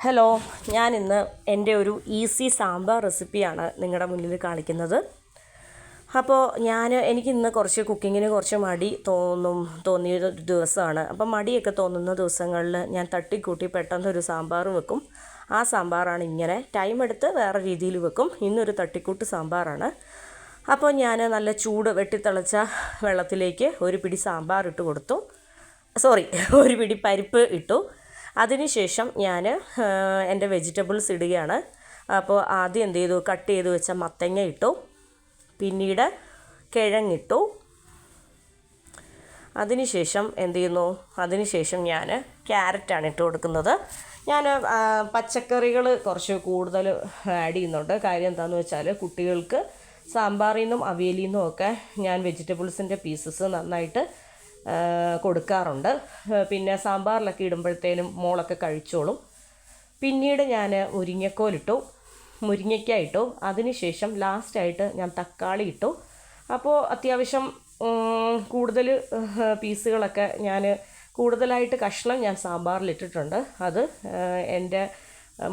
Hello, ഞാനിന്ന് എൻ്റെ ഒരു ഈസി സാമ്പാർ റെസിപ്പിയാണ് നിങ്ങളുടെ മുന്നിൽ കാണിക്കുന്നത്. അപ്പോൾ എനിക്കിന്ന് കുറച്ച് കുക്കിങ്ങിന് കുറച്ച് മടി തോന്നിയ ദിവസമാണ്. അപ്പം മടിയൊക്കെ തോന്നുന്ന ദിവസങ്ങളിൽ ഞാൻ തട്ടിക്കൂട്ടി പെട്ടെന്നൊരു സാമ്പാർ വെക്കും. ആ സാമ്പാറാണ് ഇങ്ങനെ. ടൈം എടുത്ത് വേറെ രീതിയിൽ വെക്കും. ഇന്നൊരു തട്ടിക്കൂട്ട് സാമ്പാറാണ്. അപ്പോൾ ഞാൻ നല്ല ചൂട് വെട്ടിത്തിളച്ച വെള്ളത്തിലേക്ക് ഒരു പിടി സാമ്പാർ ഇട്ട് കൊടുത്തു. ഒരു പിടി പരിപ്പ് ഇട്ടു. അതിനുശേഷം ഞാൻ എൻ്റെ വെജിറ്റബിൾസ് ഇടുകയാണ്. അപ്പോൾ ആദ്യം എന്ത് ചെയ്തു, കട്ട് ചെയ്ത് വെച്ച മത്തങ്ങ ഇട്ടു, പിന്നീട് കിഴങ്ങിട്ടു. അതിനുശേഷം എന്ത് ചെയ്യുന്നു, അതിനുശേഷം ഞാൻ ക്യാരറ്റാണ് ഇട്ട് കൊടുക്കുന്നത്. ഞാൻ പച്ചക്കറികൾ കുറച്ച് കൂടുതൽ ആഡ് ചെയ്യുന്നുണ്ട്. കാര്യം എന്താണെന്ന് വെച്ചാൽ കുട്ടികൾക്ക് സാമ്പാറിൽ നിന്നും അവിയലിൽ നിന്നും ഒക്കെ ഞാൻ വെജിറ്റബിൾസിൻ്റെ പീസസ് നന്നായിട്ട് കൊടുക്കാറുണ്ട്. പിന്നെ സാമ്പാറിലൊക്കെ ഇടുമ്പോഴത്തേനും മോളൊക്കെ കഴിച്ചോളും. പിന്നീട് ഞാൻ മുരിങ്ങയ്ക്ക ഇട്ടു. അതിനുശേഷം ലാസ്റ്റായിട്ട് ഞാൻ തക്കാളി ഇട്ടു. അപ്പോൾ അത്യാവശ്യം കൂടുതൽ പീസുകളൊക്കെ കൂടുതലായിട്ട് കഷ്ണം ഞാൻ സാമ്പാറിലിട്ടിട്ടുണ്ട്. അത് എൻ്റെ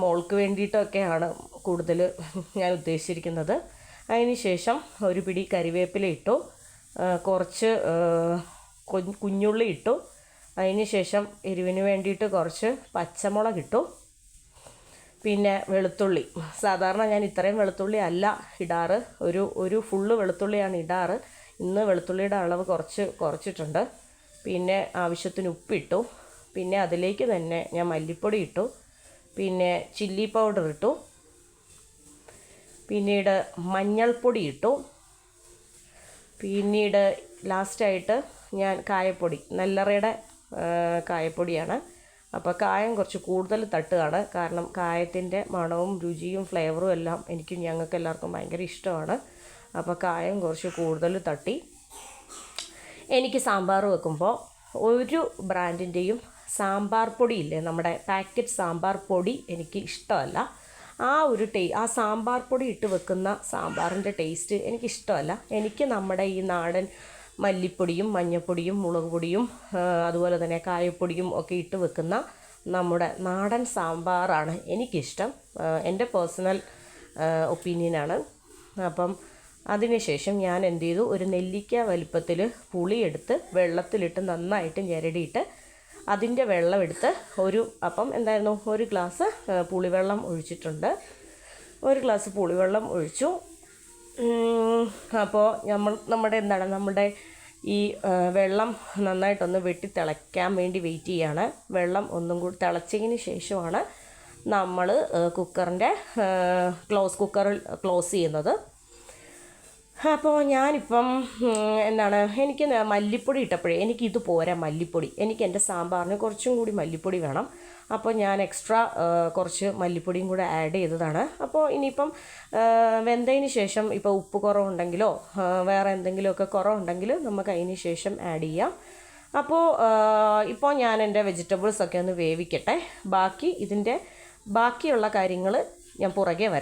മോൾക്ക് വേണ്ടിയിട്ടൊക്കെയാണ് കൂടുതൽ ഞാൻ ഉദ്ദേശിച്ചിരിക്കുന്നത്. അതിന് ശേഷം ഒരു പിടി കരിവേപ്പില ഇട്ടു, കുറച്ച് കുഞ്ഞുള്ളി ഇട്ടു. അതിന് ശേഷം എരിവിന് വേണ്ടിയിട്ട് കുറച്ച് പച്ചമുളക് ഇട്ടു. പിന്നെ വെളുത്തുള്ളി. സാധാരണ ഞാൻ ഇത്രയും വെളുത്തുള്ളി അല്ല ഇടാറ്, ഒരു ഫുള്ള് വെളുത്തുള്ളിയാണ് ഇടാറ്. ഇന്ന് വെളുത്തുള്ളിയുടെ അളവ് കുറച്ചിട്ടുണ്ട്. പിന്നെ ആവശ്യത്തിന് ഉപ്പിട്ടു. പിന്നെ അതിലേക്ക് തന്നെ ഞാൻ മല്ലിപ്പൊടി ഇട്ടു. പിന്നെ ചില്ലി പൗഡർ ഇട്ടു. പിന്നീട് മഞ്ഞൾപ്പൊടി ഇട്ടു. പിന്നീട് ലാസ്റ്റായിട്ട് ഞാൻ കായപ്പൊടി, നെല്ലറയുടെ കായപ്പൊടിയാണ്. അപ്പോൾ കായം കുറച്ച് കൂടുതൽ തട്ടുകയാണ്. കാരണം കായത്തിൻ്റെ മണവും രുചിയും ഫ്ലേവറും എല്ലാം ഞങ്ങൾക്ക് എല്ലാവർക്കും ഭയങ്കര ഇഷ്ടമാണ്. അപ്പോൾ കായം കുറച്ച് കൂടുതൽ തട്ടി. എനിക്ക് സാമ്പാർ വെക്കുമ്പോൾ ഒരു ബ്രാൻഡിൻ്റെയും സാമ്പാർ പൊടിയില്ലേ, നമ്മുടെ പാക്കറ്റ് സാമ്പാർ പൊടി എനിക്ക് ഇഷ്ടമല്ല. ആ സാമ്പാർ പൊടി ഇട്ട് വെക്കുന്ന സാമ്പാറിൻ്റെ ടേസ്റ്റ് എനിക്കിഷ്ടമല്ല. എനിക്ക് നമ്മുടെ ഈ നാടൻ മല്ലിപ്പൊടിയും മഞ്ഞൾപ്പൊടിയും മുളക് പൊടിയും അതുപോലെ തന്നെ കായപ്പൊടിയും ഒക്കെ ഇട്ട് വെക്കുന്ന നമ്മുടെ നാടൻ സാമ്പാറാണ് എനിക്കിഷ്ടം. എൻ്റെ പേഴ്സണൽ ഒപ്പീനിയനാണ്. അപ്പം അതിനുശേഷം ഞാൻ എന്ത് ചെയ്തു, ഒരു നെല്ലിക്ക വലിപ്പത്തിൽ പുളിയെടുത്ത് വെള്ളത്തിലിട്ട് നന്നായിട്ട് ഞെരടിയിട്ട് അതിൻ്റെ വെള്ളം എടുത്ത് ഒരു ഗ്ലാസ് പുളിവെള്ളം ഒഴിച്ചിട്ടുണ്ട്. ഒരു ഗ്ലാസ് പുളിവെള്ളം ഒഴിച്ചു. അപ്പോൾ നമ്മുടെ ഈ വെള്ളം നന്നായിട്ടൊന്ന് വെട്ടി തിളയ്ക്കാൻ വേണ്ടി വെയിറ്റ് ചെയ്യാണ്. വെള്ളം ഒന്നും കൂടി തിളച്ചതിന് ശേഷമാണ് നമ്മൾ കുക്കറിൽ ക്ലോസ് ചെയ്യുന്നത്. അപ്പോൾ ഞാനിപ്പം എനിക്ക് മല്ലിപ്പൊടി ഇട്ടപ്പോഴേ എനിക്കിത് പോരാ മല്ലിപ്പൊടി. എനിക്ക് എൻ്റെ സാമ്പാറിന് കുറച്ചും കൂടി മല്ലിപ്പൊടി വേണം. അപ്പോൾ ഞാൻ എക്സ്ട്രാ കുറച്ച് മല്ലിപ്പൊടിയും കൂടെ ആഡ് ചെയ്തതാണ്. അപ്പോൾ ഇനിയിപ്പം വെന്തതിന് ശേഷം ഇപ്പോൾ ഉപ്പ് കുറവുണ്ടെങ്കിലോ വേറെ എന്തെങ്കിലുമൊക്കെ കുറവുണ്ടെങ്കിൽ നമുക്ക് അതിന് ശേഷം ആഡ് ചെയ്യാം. അപ്പോൾ ഇപ്പോൾ ഞാൻ എൻ്റെ വെജിറ്റബിൾസൊക്കെ ഒന്ന് വേവിക്കട്ടെ. ബാക്കിയുള്ള കാര്യങ്ങൾ ഞാൻ പുറകെ വരാം.